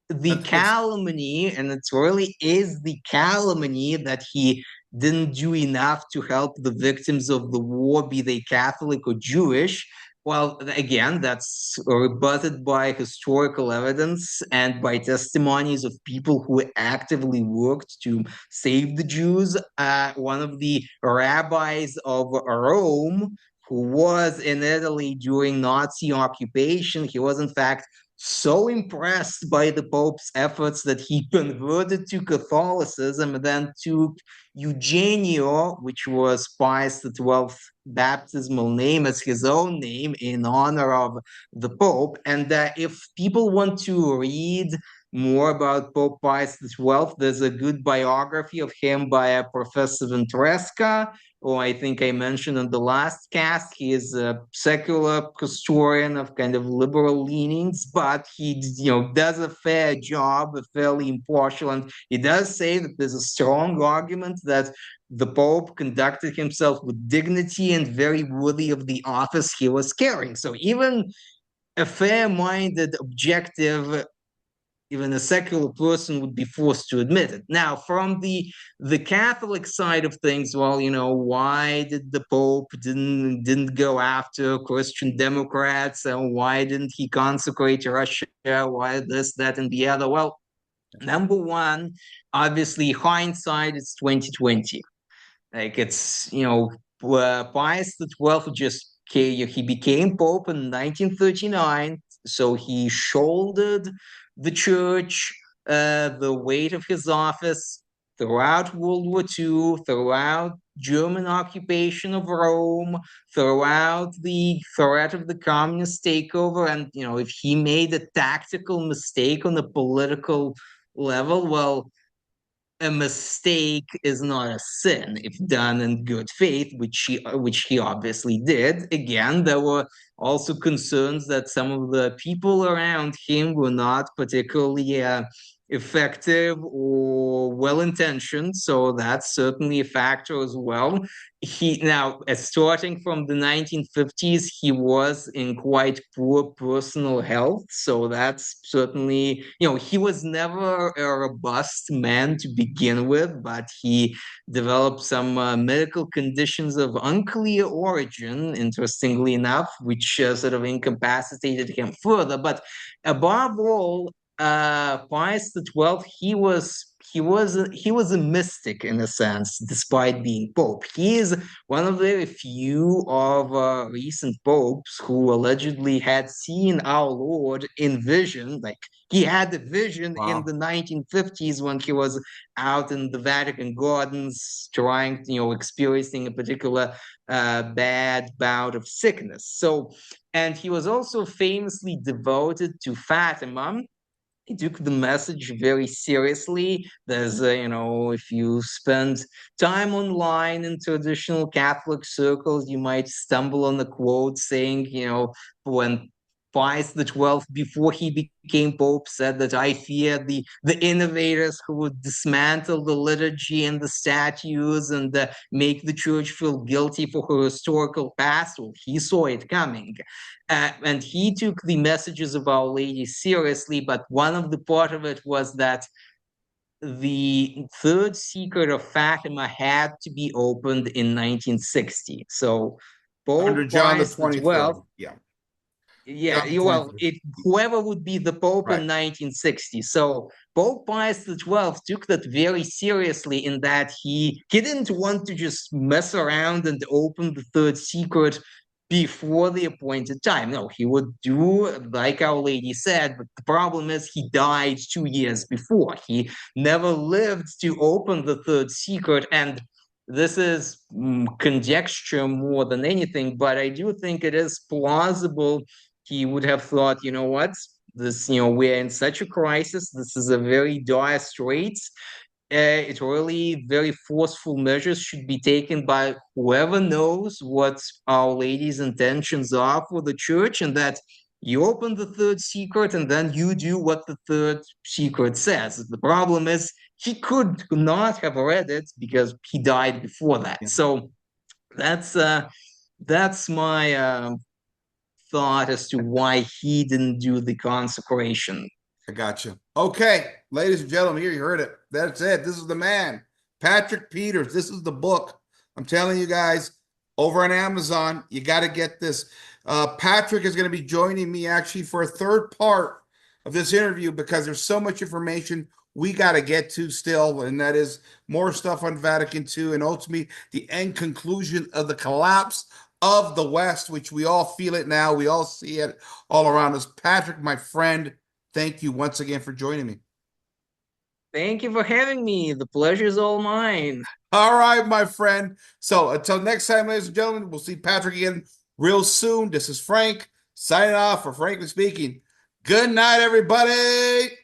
That's a good. calumny, and it really is the calumny that he didn't do enough to help the victims of the war, be they Catholic or Jewish. Well, again, that's rebutted by historical evidence and by testimonies of people who actively worked to save the Jews. One of the rabbis of Rome, who was in Italy during Nazi occupation, he was in fact so impressed by the Pope's efforts that he converted to Catholicism and then took Eugenio, which was Pius XII's baptismal name, as his own name in honor of the Pope. And if people want to read more about Pope Pius XII, there's a good biography of him by a Professor Ventresca, who I think I mentioned in the last cast. He is a secular historian of kind of liberal leanings, but he does a fair job, fairly impartial, and he does say that there's a strong argument that the Pope conducted himself with dignity and very worthy of the office he was carrying. So even a fair-minded, objective, even a secular person would be forced to admit it. Now, from the Catholic side of things, well, why did the Pope didn't go after Christian Democrats, and why didn't he consecrate Russia? Why this, that, and the other? Well, number one, obviously, hindsight is 2020. Like it's Pius XII just he became Pope in 1939, so he shouldered the church, the weight of his office throughout World War II, throughout German occupation of Rome, throughout the threat of the communist takeover. And, if he made a tactical mistake on a political level, well, a mistake is not a sin if done in good faith, which he obviously did. Again, there were also concerns that some of the people around him were not particularly effective or well-intentioned, so that's certainly a factor as well. Starting from the 1950s, he was in quite poor personal health, so that's certainly, he was never a robust man to begin with, but he developed some medical conditions of unclear origin, interestingly enough, which sort of incapacitated him further. But above all, Pius XII, he was a mystic in a sense, despite being Pope. He is one of the very few of recent popes who allegedly had seen our Lord in vision. Like he had a vision in Wow. the 1950s when he was out in the Vatican gardens, trying, experiencing a particular bad bout of sickness. So, and he was also famously devoted to Fatima. He took the message very seriously. There's, if you spend time online in traditional Catholic circles, you might stumble on a quote saying, when Pius XII, before he became Pope, said that I fear the innovators who would dismantle the liturgy and the statues and make the church feel guilty for her historical past. Well, he saw it coming. And he took the messages of Our Lady seriously, but one of the part of it was that the third secret of Fatima had to be opened in 1960. So Under Pope John the Pius 23rd. XII, Yeah. yeah, John the well, 23rd. whoever would be the Pope Right. in 1960. So Pope Pius XII took that very seriously in that he didn't want to just mess around and open the third secret before the appointed time. No, he would do like Our Lady said, but the problem is he died 2 years before. He never lived to open the third secret, and this is conjecture more than anything, but I do think it is plausible. He would have thought, you know what, this, we're in such a crisis. This is a very dire straits. It really very forceful measures should be taken by whoever knows what Our Lady's intentions are for the church, and that you open the third secret and then you do what the third secret says. The problem is he could not have read it because he died before that. Yeah, So that's my thought as to why he didn't do the consecration. I got you. Okay, ladies and gentlemen, here you heard it. That's it. This is the man, Patrick Peters. This is the book. I'm telling you guys, over on Amazon, you got to get this. Patrick is going to be joining me actually for a third part of this interview because there's so much information we got to get to still, and that is more stuff on Vatican II and ultimately the end conclusion of the collapse of the West, which we all feel it now. We all see it all around us. Patrick, my friend, thank you once again for joining me. Thank you for having me. The pleasure is all mine. All right, my friend. So until next time, ladies and gentlemen, we'll see Patrick again real soon. This is Frank signing off for Frankly Speaking. Good night, everybody.